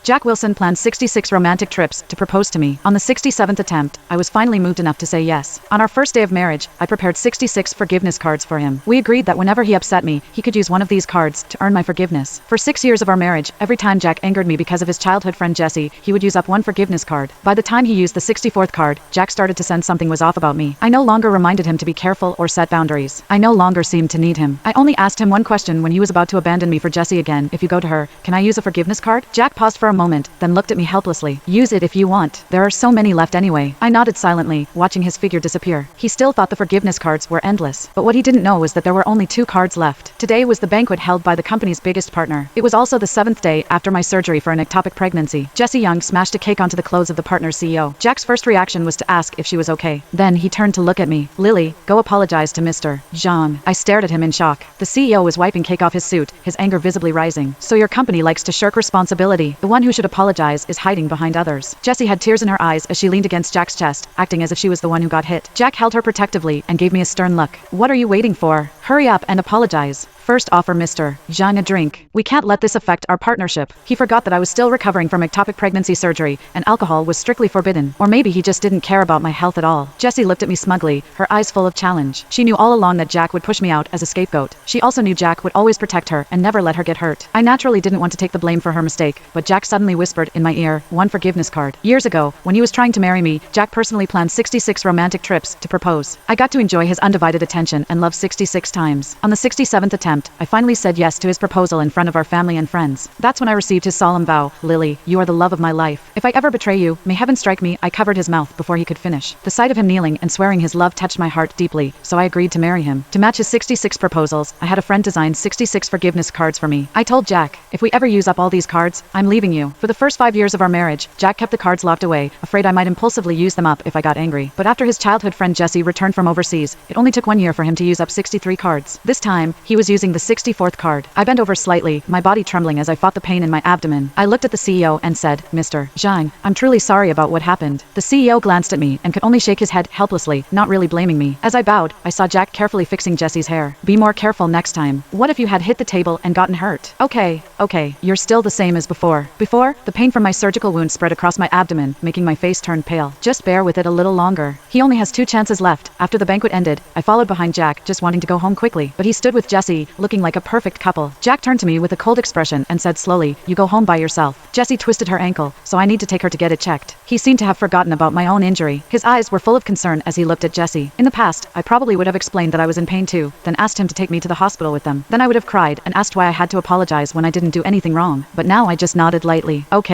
Jack Wilson planned 66 romantic trips to propose to me. On the 67th attempt, I was finally moved enough to say yes. On our first day of marriage, I prepared 66 forgiveness cards for him. We agreed that whenever he upset me, he could use one of these cards to earn my forgiveness. For 6 years of our marriage, every time Jack angered me because of his childhood friend Jesse, he would use up one forgiveness card. By the time he used the 64th card, Jack started to sense something was off about me. I no longer reminded him to be careful or set boundaries. I no longer seemed to need him. I only asked him one question when he was about to abandon me for Jesse again. If you go to her, can I use a forgiveness card? Jack paused for a moment, then looked at me helplessly. Use it if you want. There are so many left anyway. I nodded silently, watching his figure disappear. He still thought the forgiveness cards were endless, but what he didn't know was that there were only 2 cards left. Today was the banquet held by the company's biggest partner. It was also the 7th day after my surgery for an ectopic pregnancy. Jesse Young smashed a cake onto the clothes of the partner's CEO. Jack's first reaction was to ask if she was okay. Then he turned to look at me. Lily, go apologize to Mr. Zhang. I stared at him in shock. The CEO was wiping cake off his suit, his anger visibly rising. So your company likes to shirk responsibility. The one who should apologize is hiding behind others. Jessie had tears in her eyes as she leaned against Jack's chest, acting as if she was the one who got hit. Jack held her protectively and gave me a stern look. What are you waiting for? Hurry up and apologize. First offer Mr. Zhang a drink. We can't let this affect our partnership. He forgot that I was still recovering from ectopic pregnancy surgery, and alcohol was strictly forbidden. Or maybe he just didn't care about my health at all. Jessie looked at me smugly, her eyes full of challenge. She knew all along that Jack would push me out as a scapegoat. She also knew Jack would always protect her and never let her get hurt. I naturally didn't want to take the blame for her mistake, but Jack suddenly whispered in my ear, one forgiveness card. Years ago, when he was trying to marry me, Jack personally planned 66 romantic trips to propose. I got to enjoy his undivided attention and love 66 times. On the 67th attempt, I finally said yes to his proposal in front of our family and friends. That's when I received his solemn vow. Lily, you are the love of my life. If I ever betray you, may heaven strike me. I covered his mouth before he could finish. The sight of him kneeling and swearing his love touched my heart deeply, so I agreed to marry him. To match his 66 proposals, I had a friend design 66 forgiveness cards for me. I told Jack, if we ever use up all these cards, I'm leaving you. For the first 5 years of our marriage, Jack kept the cards locked away, afraid I might impulsively use them up if I got angry. But after his childhood friend Jesse returned from overseas, it only took 1 year for him to use up 63 cards. This time, he was using the 64th card. I bent over slightly, my body trembling as I fought the pain in my abdomen. I looked at the CEO and said, Mr. Zhang, I'm truly sorry about what happened. The CEO glanced at me and could only shake his head helplessly, not really blaming me. As I bowed, I saw Jack carefully fixing Jesse's hair. Be more careful next time. What if you had hit the table and gotten hurt? Okay, you're still the same as before. Before, the pain from my surgical wound spread across my abdomen, making my face turn pale. Just bear with it a little longer. He only has 2 chances left. After the banquet ended, I followed behind Jack, just wanting to go home quickly, but he stood with Jesse, looking like a perfect couple. Jack turned to me with a cold expression and said slowly, you go home by yourself. Jessie twisted her ankle, so I need to take her to get it checked. He seemed to have forgotten about my own injury. His eyes were full of concern as he looked at Jesse. In the past, I probably would have explained that I was in pain too, then asked him to take me to the hospital with them. Then I would have cried and asked why I had to apologize when I didn't do anything wrong. But now I just nodded lightly. Okay.